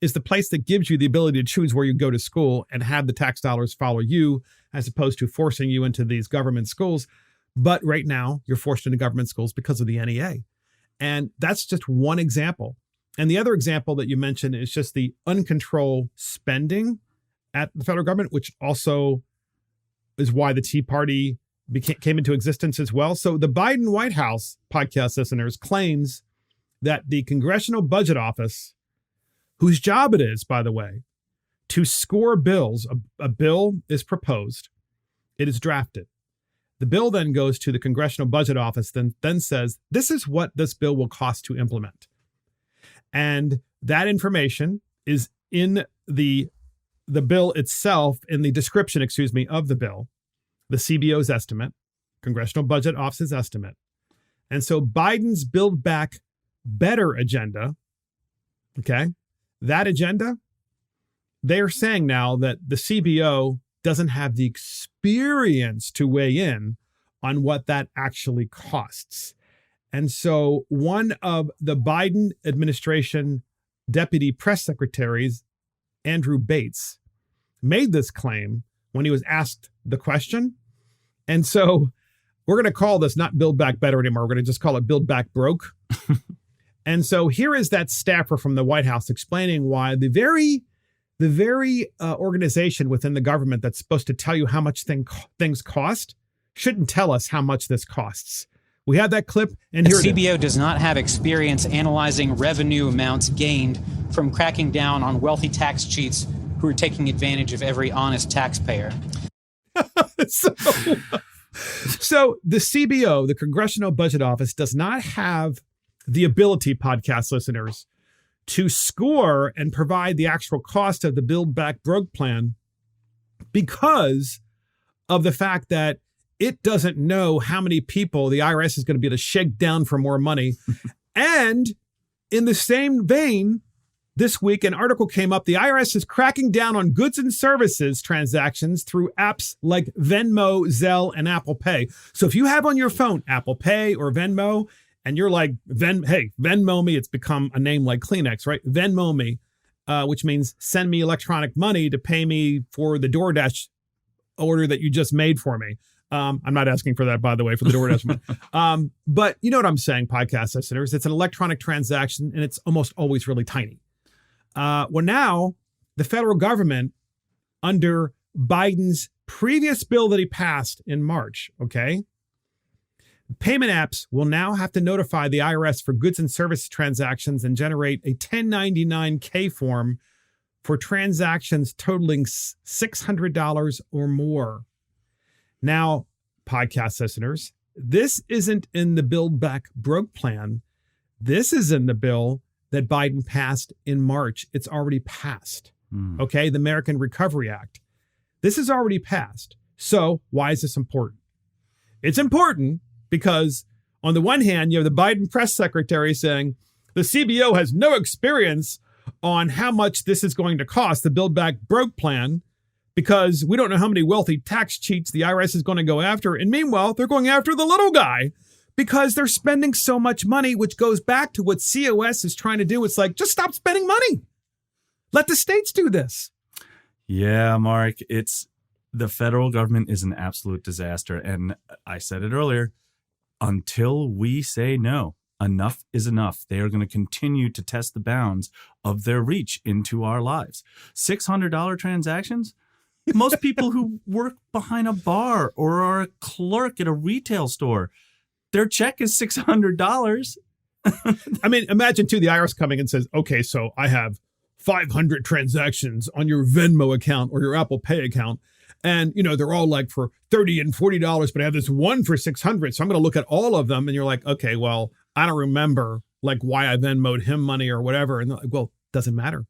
is the place that gives you the ability to choose where you go to school and have the tax dollars follow you as opposed to forcing you into these government schools. But right now you're forced into government schools because of the NEA. And that's just one example. And the other example that you mentioned is just the uncontrolled spending at the federal government, which also is why the Tea Party came into existence as well. So the Biden White House, podcast listeners, claims that the Congressional Budget Office, whose job it is, by the way, to score bills, a bill is proposed, it is drafted. The bill then goes to the Congressional Budget Office, then says, this is what this bill will cost to implement. And that information is in the bill itself, in the description, of the bill, the CBO's estimate, Congressional Budget Office's estimate. And so Biden's Build Back Better agenda, okay, that agenda, they're saying now that the CBO doesn't have the experience to weigh in on what that actually costs. And so one of the Biden administration deputy press secretaries, Andrew Bates, made this claim when he was asked the question. And so we're going to call this not Build Back Better anymore. We're going to just call it Build Back Broke. And so here is that staffer from the White House explaining why the very the very organization within the government that's supposed to tell you how much things cost shouldn't tell us how much this costs. We have that clip, and here CBO does not have experience analyzing revenue amounts gained from cracking down on wealthy tax cheats who are taking advantage of every honest taxpayer. So the CBO, the Congressional Budget Office, does not have the ability, podcast listeners, to score and provide the actual cost of the Build Back Broke plan because of the fact that it doesn't know how many people the IRS is going to be able to shake down for more money. And in the same vein, this week, an article came up. The IRS is cracking down on goods and services transactions through apps like Venmo, Zelle, and Apple Pay. So if you have on your phone Apple Pay or Venmo, and you're like, hey, Venmo me, it's become a name like Kleenex, right? Venmo me, which means send me electronic money to pay me for the DoorDash order that you just made for me. I'm not asking for that, by the way, for the DoorDash money. But you know what I'm saying, podcast listeners. It's an electronic transaction, and it's almost always really tiny. Well, now the federal government, under Biden's previous bill that he passed in March, okay, payment apps will now have to notify the IRS for goods and service transactions and generate a 1099-K form for transactions totaling $600 or more. Now, podcast listeners, this isn't in the Build Back Broke plan. This is in the bill that Biden passed in March. It's already passed. Okay, the American Recovery Act. This is already passed. So why is this important? It's important because on the one hand, you have the Biden press secretary saying the CBO has no experience on how much this is going to cost, the Build Back Broke plan, because we don't know how many wealthy tax cheats the IRS is going to go after. And meanwhile, they're going after the little guy because they're spending so much money, which goes back to what COS is trying to do. It's like, just stop spending money. Let the states do this. Yeah, Mark, the federal government is an absolute disaster. And I said it earlier, until we say no, enough is enough. They are going to continue to test the bounds of their reach into our lives. $600 transactions? Most people who work behind a bar or are a clerk at a retail store, their check is $600. I mean, imagine, too, the IRS coming and says, okay, so I have 500 transactions on your Venmo account or your Apple Pay account. And, you know, they're all like for $30 and $40, but I have this one for $600. So I'm going to look at all of them. And you're like, okay, well, I don't remember like why I Venmo'd him money or whatever. And they're like, well, doesn't matter.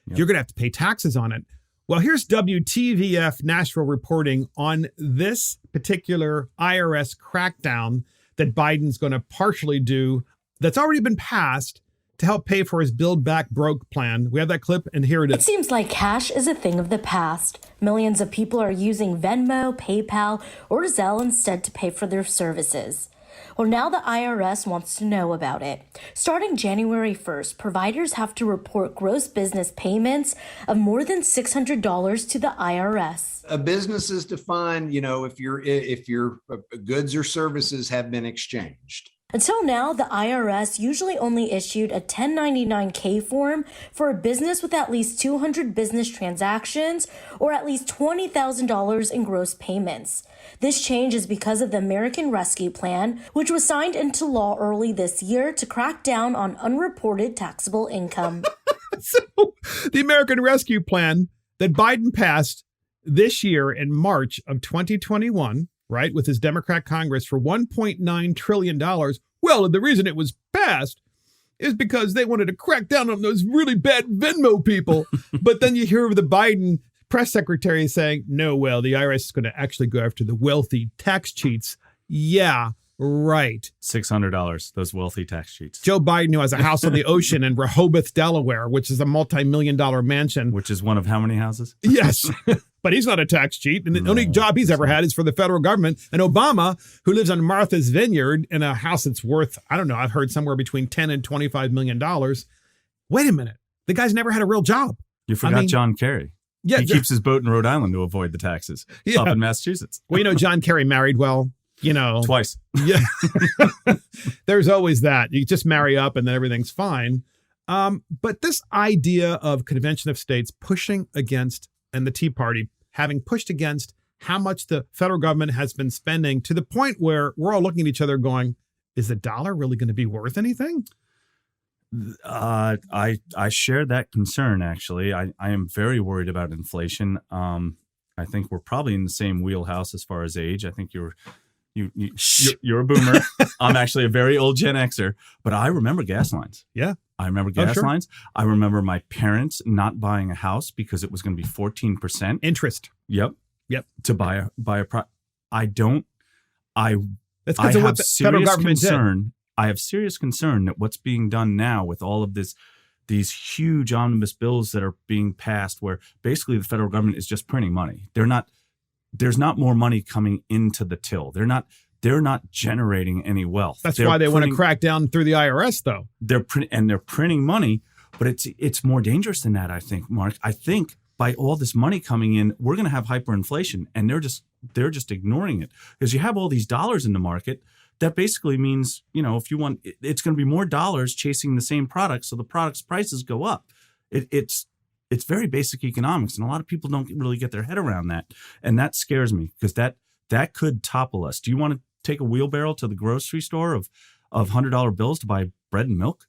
Yep. You're going to have to pay taxes on it. Well, here's WTVF Nashville reporting on this particular IRS crackdown that Biden's going to partially do that's already been passed to help pay for his Build Back Broke plan. We have that clip, and here it is. It seems like cash is a thing of the past. Millions of people are using Venmo, PayPal, or Zelle instead to pay for their services. Well, now the IRS wants to know about it. Starting January 1st, providers have to report gross business payments of more than $600 to the IRS. A business is defined, you know, if your goods or services have been exchanged. Until now, the IRS usually only issued a 1099-K form for a business with at least 200 business transactions or at least $20,000 in gross payments. This change is because of the American Rescue Plan, which was signed into law early this year to crack down on unreported taxable income. So, the American Rescue Plan that Biden passed this year in March of 2021, right, with his Democrat Congress for $1.9 trillion. Well, the reason it was passed is because they wanted to crack down on those really bad Venmo people. But then you hear the Biden press secretary saying, no, well, the IRS is going to actually go after the wealthy tax cheats. Yeah, right. $600, those wealthy tax cheats. Joe Biden, who has a house on the ocean in Rehoboth, Delaware, which is a multi-million-dollar mansion. Which is one of how many houses? Yes. But he's not a tax cheat. And the only job he's ever had is for the federal government. And Obama, who lives on Martha's Vineyard in a house that's worth, I don't know, I've heard somewhere between $10 and $25 million. Wait a minute. The guy's never had a real job. You forgot John Kerry. Yeah, he keeps his boat in Rhode Island to avoid the taxes up in Massachusetts. Well, you know, John Kerry married well, you know. Twice. Yeah. There's always that. You just marry up and then everything's fine. But this idea of convention of states pushing against, and the Tea Party having pushed against how much the federal government has been spending, to the point where we're all looking at each other going, is the dollar really going to be worth anything? I share that concern, actually. I am very worried about inflation. I think we're probably in the same wheelhouse as far as age. I think you're a boomer. I'm actually a very old Gen Xer, but I remember gas lines. Yeah. I remember gas lines. I remember my parents not buying a house because it was going to be 14% interest. Yep. To buy a That's because of have what the federal government did. I have serious concern that what's being done now with all of these huge omnibus bills that are being passed, where basically the federal government is just printing money. There's not more money coming into the till. They're not generating any wealth. That's why they want to crack down through the IRS, though. They're printing money, but it's more dangerous than that, I think, Mark. I think by all this money coming in, we're going to have hyperinflation, and they're just ignoring it, because you have all these dollars in the market. That basically means, if you want, it's going to be more dollars chasing the same product, so the product's prices go up. It's very basic economics, and a lot of people don't really get their head around that, and that scares me, because that could topple us. Do you want to take a wheelbarrow to the grocery store of $100 bills to buy bread and milk?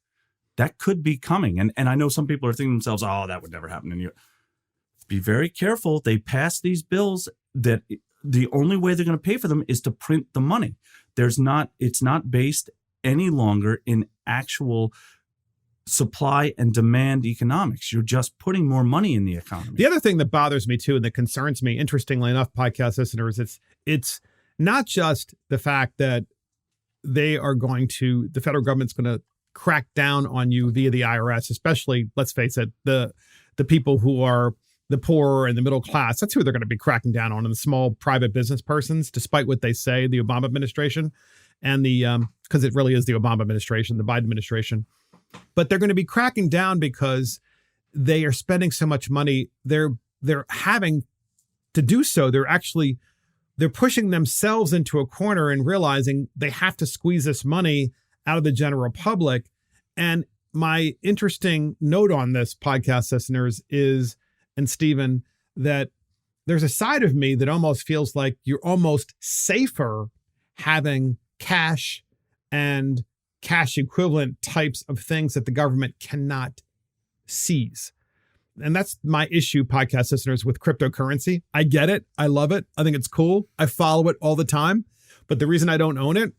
That could be coming, and I know some people are thinking to themselves, "Oh, that would never happen in you." Be very careful. They pass these bills that the only way they're going to pay for them is to print the money. It's not based any longer in actual supply and demand economics. You're just putting more money in the economy. The other thing that bothers me too, and that concerns me, interestingly enough, podcast listeners, it's not just the fact that the federal government's going to crack down on you via the IRS, especially, let's face it, the people who are the poor and the middle class. That's who they're going to be cracking down on, and the small private business persons, despite what they say, the Obama administration, and because it really is the Obama administration, the Biden administration. But they're going to be cracking down because they are spending so much money. They're having to do so. They're pushing themselves into a corner and realizing they have to squeeze this money out of the general public. And my interesting note on this, podcast listeners, is, and Stephen, that there's a side of me that almost feels like you're almost safer having cash and cash equivalent types of things that the government cannot seize. And that's my issue, podcast listeners, with cryptocurrency. I get it. I love it. I think it's cool. I follow it all the time. But the reason I don't own it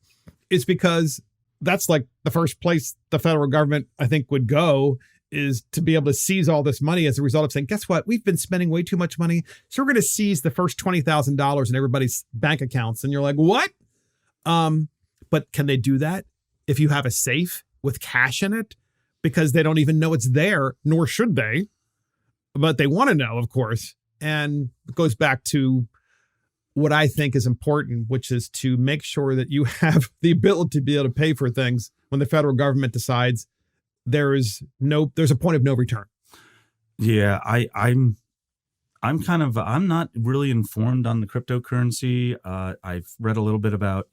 is because that's like the first place the federal government, I think, would go, is to be able to seize all this money as a result of saying, guess what? We've been spending way too much money, so we're going to seize the first $20,000 in everybody's bank accounts. And you're like, what? But can they do that if you have a safe with cash in it? Because they don't even know it's there, nor should they. But they want to know, of course. And it goes back to what I think is important, which is to make sure that you have the ability to be able to pay for things when the federal government decides there's a point of no return. Yeah, I'm not really informed on the cryptocurrency. I've read a little bit about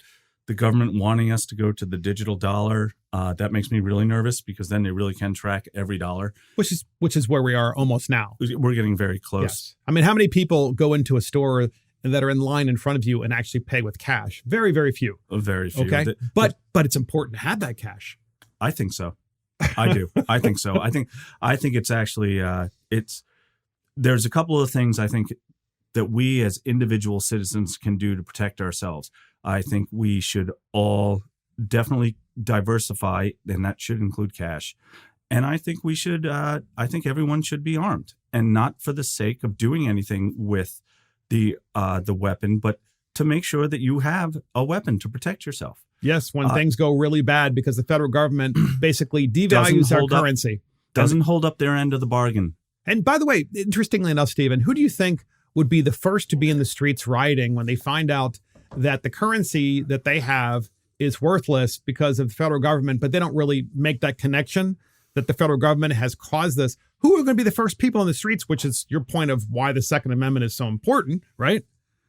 the government wanting us to go to the digital dollar. That makes me really nervous, because then they really can track every dollar. Which is where we are almost now. We're getting very close. Yes. I mean, how many people go into a store that are in line in front of you and actually pay with cash? Very, very few. Very few. Okay. But it's important to have that cash. I think so. I do. I think so. I think it's actually there's a couple of things I think that we as individual citizens can do to protect ourselves. I think we should all definitely diversify, and that should include cash. And I think we should. I think everyone should be armed, and not for the sake of doing anything with the weapon, but to make sure that you have a weapon to protect yourself. Yes, when things go really bad because the federal government basically devalues our currency. Doesn't hold up their end of the bargain. And by the way, interestingly enough, Stephen, who do you think would be the first to be in the streets rioting when they find out that the currency that they have is worthless because of the federal government, but they don't really make that connection that the federal government has caused this? Who are going to be the first people in the streets, which is your point of why the Second Amendment is so important, right?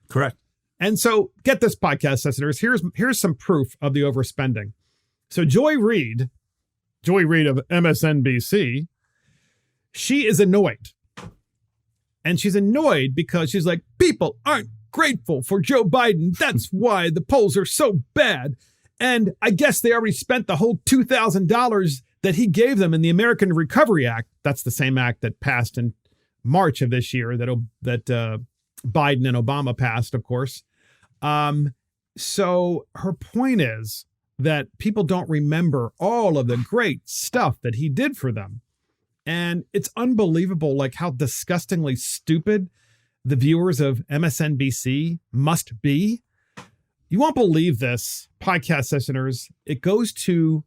Correct. And so get this, podcast listeners, here's some proof of the overspending. So Joy Reid Joy Reid of MSNBC, she is annoyed. And she's annoyed because she's like, people aren't grateful for Joe Biden. That's why the polls are so bad. And I guess they already spent the whole $2,000 that he gave them in the American Recovery Act. That's the same act that passed in March of this year that Biden and Obama passed, of course. So her point is that people don't remember all of the great stuff that he did for them. And it's unbelievable, like how disgustingly stupid the viewers of MSNBC must be. You won't believe this, podcast listeners. It goes to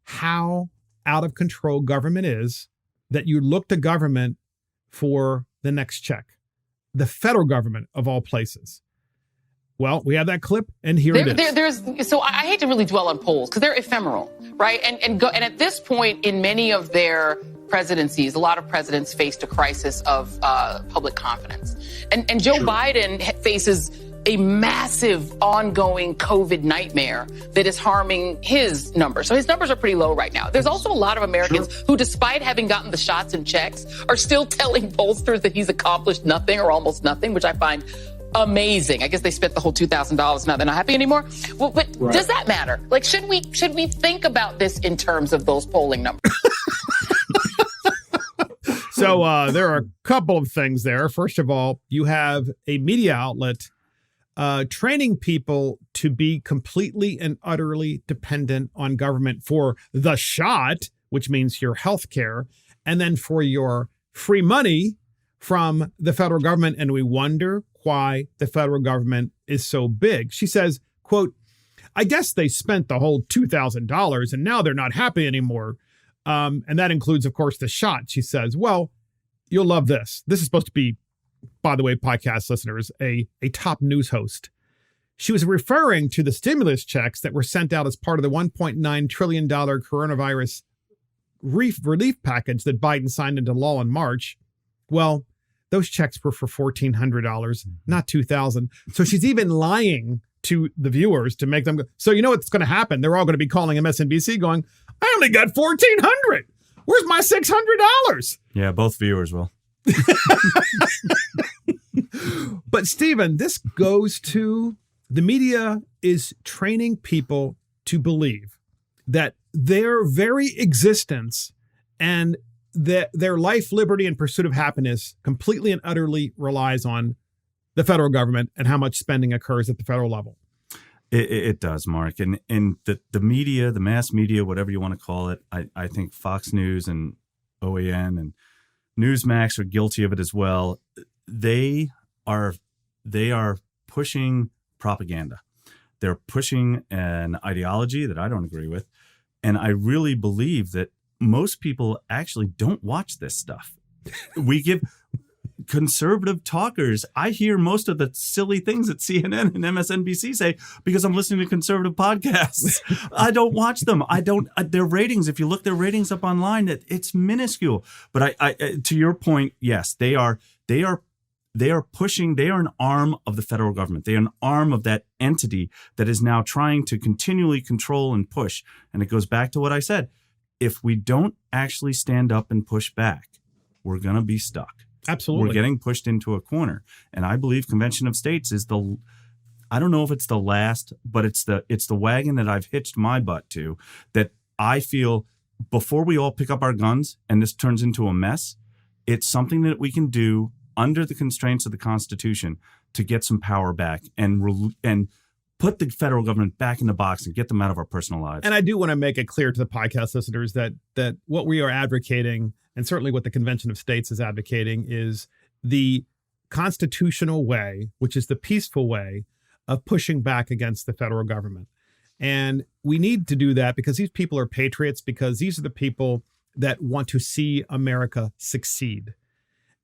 how out of control government is that you look to government for the next check. The federal government, of all places. Well, we have that clip, and here it is. So I hate to really dwell on polls because they're ephemeral, right? And at this point in many of their presidencies, a lot of presidents faced a crisis of public confidence. And Joe Biden faces a massive ongoing COVID nightmare that is harming his numbers. So his numbers are pretty low right now. There's also a lot of Americans who, despite having gotten the shots and checks, are still telling pollsters that he's accomplished nothing or almost nothing, which I find amazing. I guess they spent the whole $2,000. Now they're not happy anymore. Well, but does that matter? Like, should we think about this in terms of those polling numbers? So there are a couple of things there. First of all, you have a media outlet training people to be completely and utterly dependent on government for the shot, which means your health care, and then for your free money from the federal government. And we wonder why the federal government is so big. She says, quote, I guess they spent the whole $2,000 and now they're not happy anymore. And that includes, of course, the shot. She says, well, you'll love this. This is supposed to be, by the way, podcast listeners, a top news host. She was referring to the stimulus checks that were sent out as part of the $1.9 trillion coronavirus relief package that Biden signed into law in March. Well, those checks were for $1,400, not $2,000. So she's even lying to the viewers to make them go. So you know what's going to happen? They're all going to be calling MSNBC going, I only got $1,400. Where's my $600? Yeah, both viewers will. But Stephen, this goes to the media is training people to believe that their very existence and their life, liberty, and pursuit of happiness completely and utterly relies on the federal government and how much spending occurs at the federal level. It does, Mark. And the media, the mass media, whatever you want to call it, I think Fox News and OAN and Newsmax are guilty of it as well. They are pushing propaganda. They're pushing an ideology that I don't agree with. And I really believe that most people actually don't watch this stuff. We give conservative talkers, I hear most of the silly things that CNN and MSNBC say because I'm listening to conservative podcasts. I don't watch them. Their ratings, if you look their ratings up online, it's minuscule. But I to your point, yes, they are pushing, they are an arm of the federal government. They are an arm of that entity that is now trying to continually control and push. And it goes back to what I said. If we don't actually stand up and push back, we're going to be stuck. Absolutely. We're getting pushed into a corner. And I believe Convention of States is I don't know if it's the last, but it's the wagon that I've hitched my butt to, that I feel before we all pick up our guns and this turns into a mess, it's something that we can do under the constraints of the Constitution to get some power back and put the federal government back in the box and get them out of our personal lives. And I do want to make it clear to the podcast listeners that what we are advocating, and certainly what the Convention of States is advocating, is the constitutional way, which is the peaceful way of pushing back against the federal government. And we need to do that because these people are patriots, because these are the people that want to see America succeed.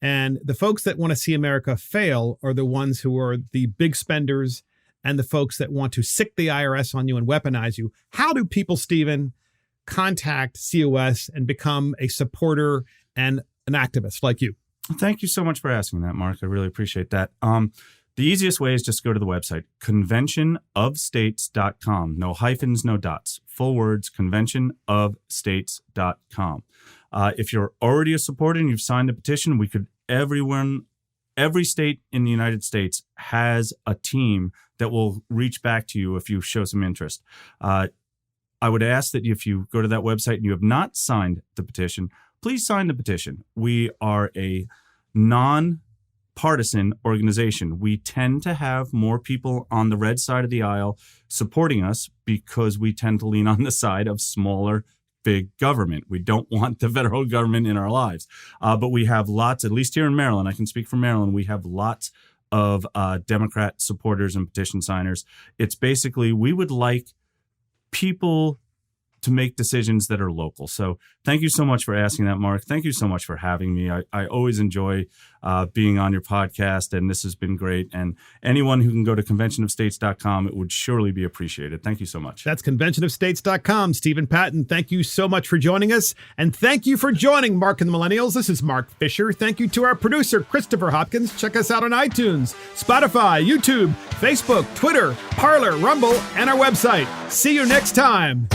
And the folks that want to see America fail are the ones who are the big spenders and the folks that want to sick the IRS on you and weaponize you. How do people, Stephen, contact COS and become a supporter and an activist like you? Thank you so much for asking that, Mark. I really appreciate that. The easiest way is just go to the website, conventionofstates.com. No hyphens, no dots. Full words, conventionofstates.com. If you're already a supporter and you've signed a petition, every state in the United States has a team that will reach back to you if you show some interest. I would ask that if you go to that website and you have not signed the petition, please sign the petition. We are a non-partisan organization. We tend to have more people on the red side of the aisle supporting us because we tend to lean on the side of smaller, big government. We don't want the federal government in our lives. But we have lots, at least here in Maryland, I can speak for Maryland, we have lots of Democrat supporters and petition signers. It's basically, we would like people to make decisions that are local. So thank you so much for asking that, Mark. Thank you so much for having me. I always enjoy being on your podcast, and this has been great. And anyone who can go to conventionofstates.com, it would surely be appreciated. Thank you so much. That's conventionofstates.com. Stephen Patten, thank you so much for joining us. And thank you for joining Mark and the Millennials. This is Mark Fisher. Thank you to our producer, Christopher Hopkins. Check us out on iTunes, Spotify, YouTube, Facebook, Twitter, Parler, Rumble, and our website. See you next time.